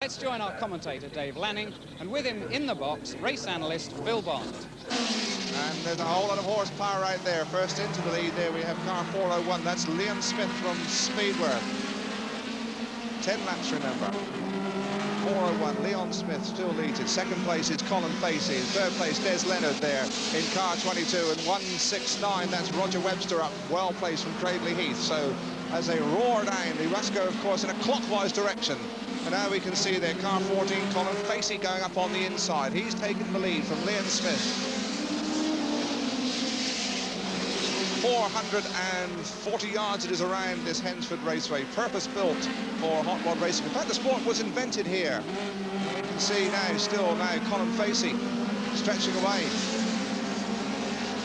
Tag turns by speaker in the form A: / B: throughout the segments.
A: Let's join our commentator, Dave Lanning, and with him in the box, race analyst Phil Bond.
B: And there's a whole lot of horsepower right there. First into the lead there, we have car 401. That's Liam Smith from Speedworth. 10 laps, remember. 401, Leon Smith still leads it. Second place is Colin Facey. Third place, Des Leonard there in car 22. And 169, that's Roger Webster up, well placed from Cradley Heath. So as they roar down, they must go, of course, in a clockwise direction. And now we can see there, car 14, Colin Facey going up on the inside. He's taken the lead from Liam Smith. 440 yards it is around this Hednesford Raceway, purpose-built for hot rod racing. In fact, the sport was invented here. You can see now, still now, Colin Facey stretching away.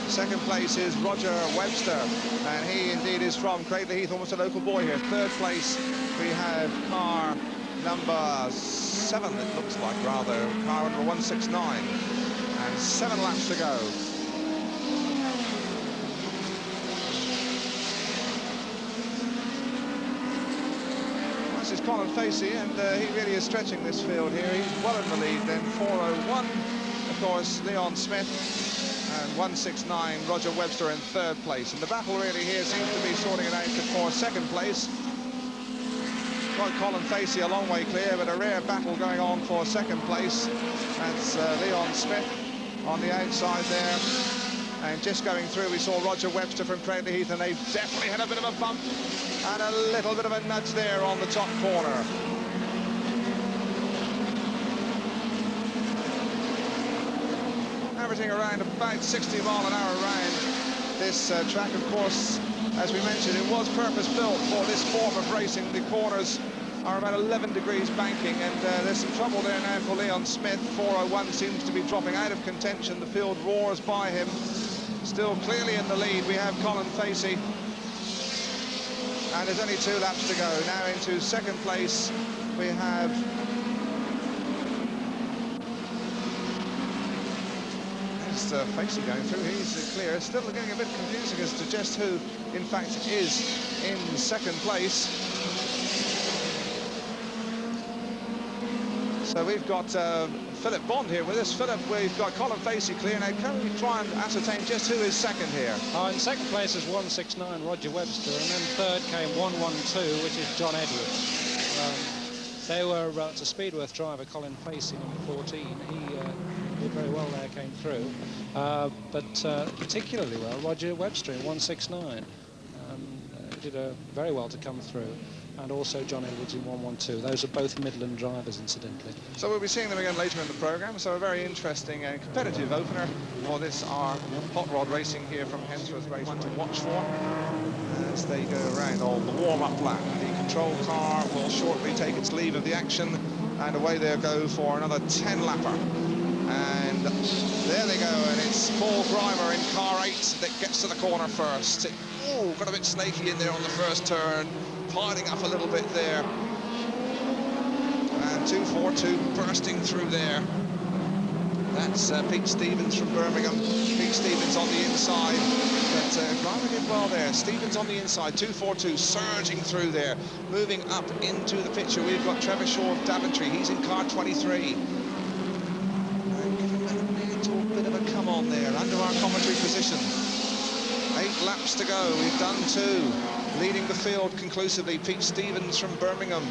B: Second place is Roger Webster, and he indeed is from Cradley Heath, almost a local boy here. Third place, we have car number 7, it looks like, rather, car number 169, and 7 laps to go. This is Colin Facey, and he really is stretching this field here. He's well in the lead then. 401, of course, Leon Smith, and 169, Roger Webster in third place. And the battle really here seems to be sorting it out for second place. Got Colin Facey a long way clear, but a rare battle going on for second place. That's Leon Smith on the outside there. And just going through, we saw Roger Webster from Cradley Heath, and they definitely had a bit of a bump and a little bit of a nudge there on the top corner. Averaging around about 60 mile an hour around this track. Of course, as we mentioned, it was purpose-built for this form of racing. The corners are about 11 degrees banking, and there's some trouble there now for Leon Smith. 401 seems to be dropping out of contention. The field roars by him. Still clearly in the lead, we have Colin Facey. And there's only 2 laps to go. Now into second place, we have Facey going through. He's clear. Still getting a bit confusing as to just who, in fact, is in second place. So we've got Philip Bond here with us. Philip, we've got Colin Facey clear. Now, can we try and ascertain just who is second here?
C: In second place is 169, Roger Webster, and then third came 112, which is John Edwards. They were, it's a Speedworth driver, Colin Facey, number 14. He did very well there, came through. But particularly well, Roger Webster in 169. He did very well to come through. And also John Edwards in 112. Those are both Midland drivers, incidentally.
B: So we'll be seeing them again later in the programme. So a very interesting and competitive opener for this, our hot rod racing here from Hednesford Race. One to watch for as they go around on the warm-up lap. The control car will shortly take its leave of the action, and away they'll go for another 10-lapper. And there they go, and it's Paul Grimer in car 8 that gets to the corner first. Got a bit snaky in there on the first turn. Piling up a little bit there, and 242 bursting through there. That's Pete Stevens from Birmingham. Pete Stevens on the inside, but Grimer did well there. Stevens on the inside, 242 surging through there, moving up into the picture. We've got Trevor Shaw of Daventry. He's in car 23. And giving that a little bit of a come on there under our commentary position. 8 laps to go. We've done 2. Leading the field conclusively, Pete Stevens from Birmingham.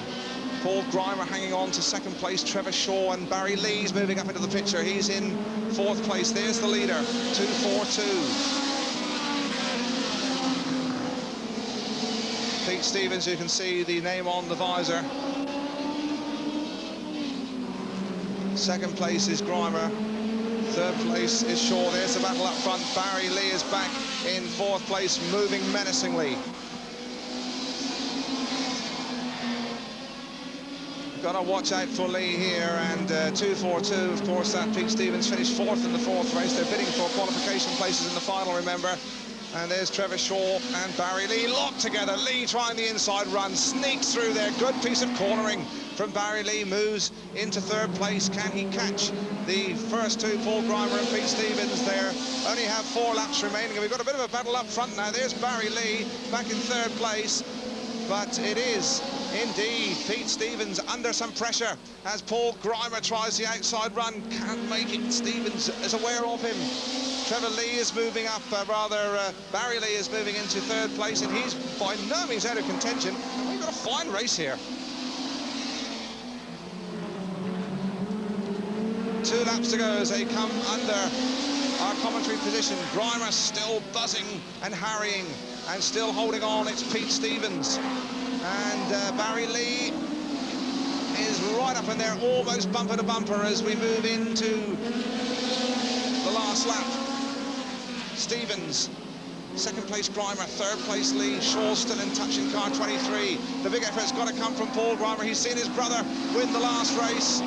B: Paul Grimer hanging on to second place. Trevor Shaw and Barry Lee's moving up into the picture. He's in 4th place. There's the leader, 242. Pete Stevens, you can see the name on the visor. Second place is Grimer. Third place is Shaw. There's the battle up front. Barry Lee is back in 4th place, moving menacingly. Got to watch out for Lee here, and 242, of course, that Pete Stevens finished 4th in the 4th race. They're bidding for qualification places in the final, remember. And there's Trevor Shaw and Barry Lee locked together. Lee trying the inside run, sneaks through there. Good piece of cornering from Barry Lee, moves into 3rd place. Can he catch the first 2, Paul Grimer and Pete Stevens there? Only have 4 laps remaining, and we've got a bit of a battle up front now. There's Barry Lee back in 3rd place, but it is Indeed, Pete Stevens under some pressure as Paul Grimer tries the outside run. Can't make it. Stevens is aware of him. Trevor Lee is moving up, Barry Lee is moving into third place, and he's by no means out of contention. And we've got a fine race here. 2 laps to go as they come under our commentary position. Grimer still buzzing and harrying and still holding on. It's Pete Stevens. And Barry Lee is right up in there, almost bumper to bumper as we move into the last lap. Stevens, second place Grimer, third place Lee. Shaw still in touch in car 23. The big effort's got to come from Paul Grimer. He's seen his brother win the last race.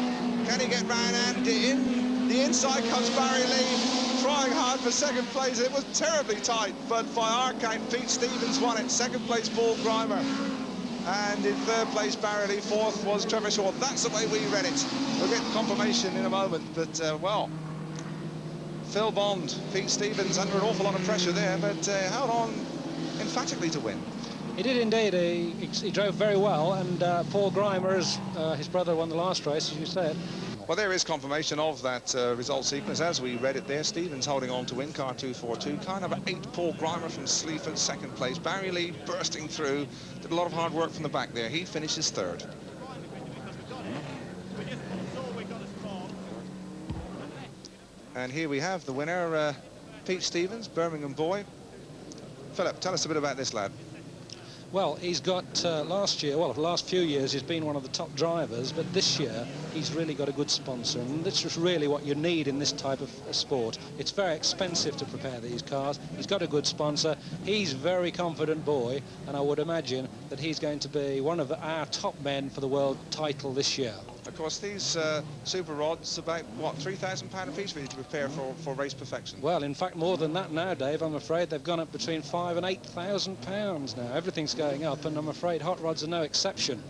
B: Can he get round? And in the inside comes Barry Lee, trying hard for second place. It was terribly tight, but by our count, Pete Stevens won it. Second place Paul Grimer. And in third place Barry Lee, fourth was Trevor Shaw. That's the way we read it. We'll get confirmation in a moment, but well, Phil Bond, Pete Stevens under an awful lot of pressure there, but held on emphatically to win.
C: He did indeed. He drove very well, and Paul Grimer, his brother, won the last race, as you said.
B: Well, there is confirmation of that result sequence as we read it there. Stevens holding on to win car 242. Car number 8, Paul Grimer from Sleaford, second place. Barry Lee bursting through. Did a lot of hard work from the back there. He finishes third. And here we have the winner, Pete Stevens, Birmingham boy. Philip, tell us a bit about this lad.
C: Well, he's got last year, well, the last few years he's been one of the top drivers, but this year he's really got a good sponsor, and this is really what you need in this type of sport. It's very expensive to prepare these cars. He's got a good sponsor. He's a very confident boy, and I would imagine that he's going to be one of our top men for the world title this year.
B: Of course, these super rods, about, what, £3,000 a piece for you to prepare for race perfection?
C: Well, in fact, more than that now, Dave. I'm afraid they've gone up between £5,000 and £8,000 now. Everything's going up, and I'm afraid hot rods are no exception.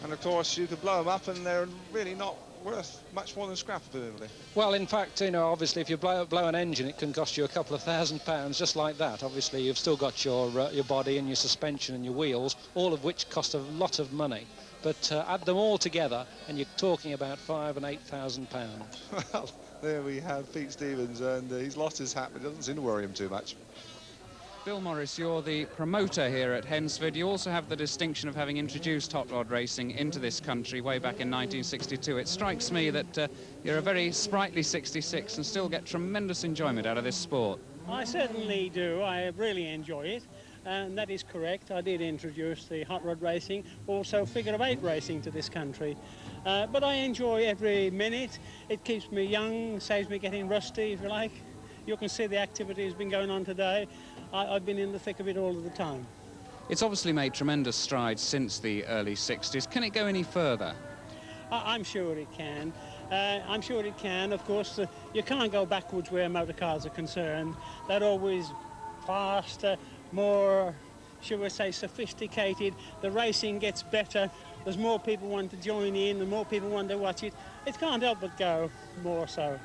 B: And, of course, you could blow them up, and they're really not worth much more than scrap, presumably.
C: Well, in fact, you know, obviously, if you blow an engine, it can cost you a couple of £1,000 just like that. Obviously, you've still got your body and your suspension and your wheels, all of which cost a lot of money. But add them all together, and you're talking about £5,000 and £8,000.
B: Well, there we have Pete Stevens, and he's lost his hat, but it doesn't seem to worry him too much.
A: Bill Morris, you're the promoter here at Hednesford. You also have the distinction of having introduced hot rod racing into this country way back in 1962. It strikes me that you're a very sprightly 66 and still get tremendous enjoyment out of this sport.
D: I certainly do. I really enjoy it, and that is correct. I did introduce the hot rod racing, also figure of 8 racing to this country. But I enjoy every minute. It keeps me young, saves me getting rusty, if you like. You can see the activity has been going on today. I've been in the thick of it all of the time.
A: It's obviously made tremendous strides since the early 60s. Can it go any further?
D: I'm sure it can. I'm sure it can. Of course, you can't go backwards where motor cars are concerned. They're always faster, more, shall we say, sophisticated. The racing gets better. There's more people want to join in, the more people want to watch it. It can't help but go more so.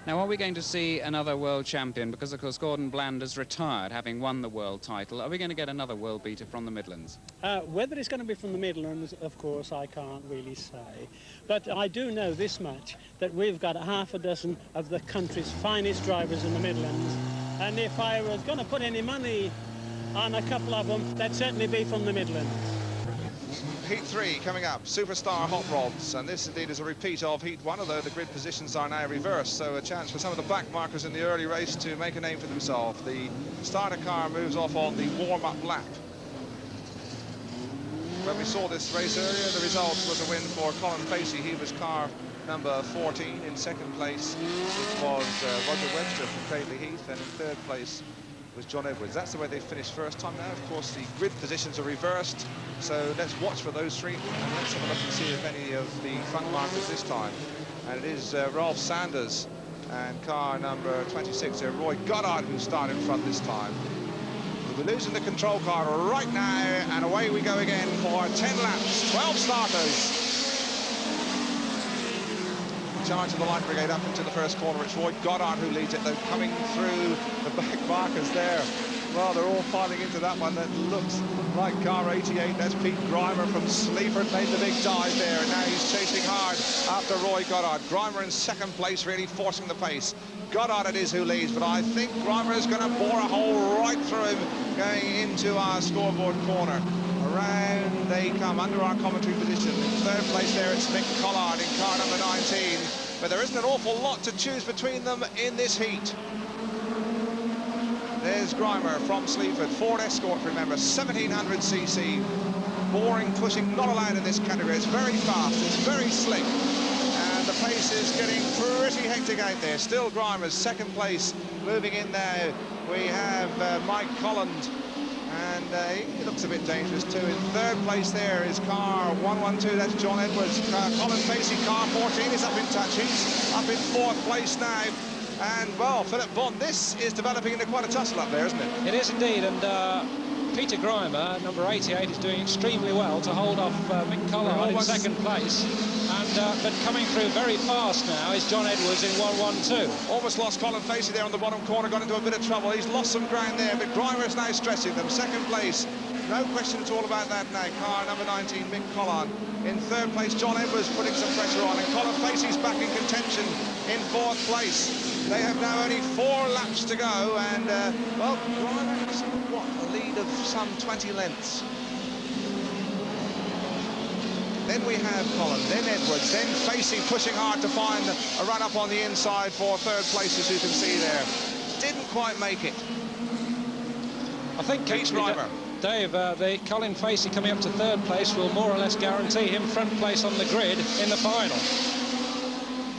A: Now, are we going to see another world champion? Because, of course, Gordon Bland has retired, having won the world title. Are we going to get another world beater from the Midlands?
D: Whether it's going to be from the Midlands, of course, I can't really say. But I do know this much, that we've got half a dozen of the country's finest drivers in the Midlands. And if I was going to put any money on a couple of them, that'd certainly be from the Midlands.
B: Heat 3 coming up, Superstar Hot Rods, and this indeed is a repeat of Heat 1, although the grid positions are now reversed, so a chance for some of the back markers in the early race to make a name for themselves. The starter car moves off on the warm-up lap. When we saw this race earlier, the result was a win for Colin Facey. He was car number 14. In second place it was Roger Webster from Cradley Heath, and in third place was John Edwards. That's the way they finished first time now. Of course, the grid positions are reversed, so let's watch for those three, and let's have a look and see if any of the front markers this time. And it is Ralph Sanders and car number 26 there, Roy Goddard, who started in front this time. We're losing the control car right now, and away we go again for 10 laps, 12 starters. Charge of the light brigade up into the first corner. It's Roy Goddard who leads it, though, coming through the back markers there. well, they're all filing into that one. That looks like car 88. That's Pete Grimer from Sleaford, made the big dive there, and now he's chasing hard after Roy Goddard. Grimer in second place, really forcing the pace. Goddard it is who leads, but I think Grimer is going to bore a hole right through him going into our scoreboard corner. Around they come under our commentary position. In third place there, it's Mick Collard in car number 19. But there isn't an awful lot to choose between them in this heat. There's Grimer from Sleaford, Ford Escort, remember, 1700cc. Boring, pushing, not allowed in this category. It's very fast, it's very slick. And the pace is getting pretty hectic out there. Still Grimer's second place. Moving in now, we have Mike Colland. And he looks a bit dangerous too. In third place there is car 112, that's John Edwards. Colin Facey, car 14, is up in touch. He's up in fourth place now. And, well, Philip Bond, this is developing into quite a tussle up there, isn't it?
C: It is indeed, and Peter Grimer, number 88, is doing extremely well to hold off Mick Collard in second place. And but coming through very fast now is John Edwards in 112.
B: Almost lost Colin Facey there on the bottom corner, got into a bit of trouble. He's lost some ground there, but Grimer is now stressing them. Second place, no question at all about that now. Car number 19, Mick Collard. In third place, John Edwards putting some pressure on, and Colin Facey's back in contention in fourth place. They have now only 4 laps to go, and, well, Grimer has, what, a lead of some 20 lengths. Then we have Collin, then Edwards, then Facey pushing hard to find a run up on the inside for third place, as you can see there. Didn't quite make it.
C: I think
B: Pete Grimer.
C: Dave, the Colin Facey coming up to third place will more or less guarantee him front place on the grid in the final.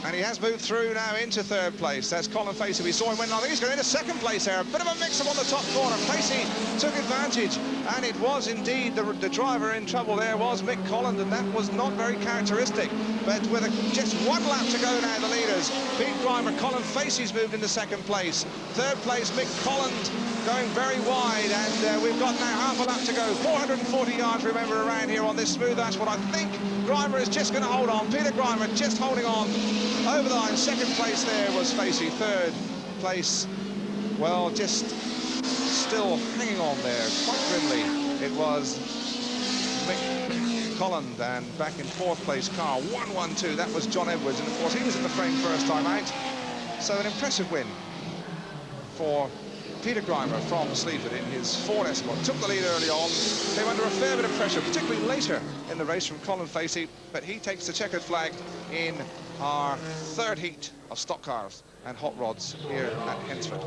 B: And he has moved through now into third place. That's Colin Facey. We saw him win. I think he's going into second place there. A bit of a mix-up on the top corner. Facey took advantage, and it was indeed the driver in trouble there was Mick Collard, and that was not very characteristic. But with just 1 lap to go now, the leaders, Pete Grimer, Colin Facey's moved into second place. Third place, Mick Collard going very wide, and we've got now half a lap to go. 440 yards, remember, around here on this smooth asphalt. I think Grimer is just going to hold on. Peter Grimer just holding on over the line. Second place there was Facey. Third place, well, just still hanging on there quite grimly. It was Mick Collard, and back in fourth place, car 112. That was John Edwards, and of course he was in the frame first time out. So an impressive win for Peter Grimer from Sleaford in his Ford Escort. Took the lead early on, came under a fair bit of pressure, particularly later in the race from Colin Facey, but he takes the checkered flag in our third heat of stock cars and hot rods here at Hednesford.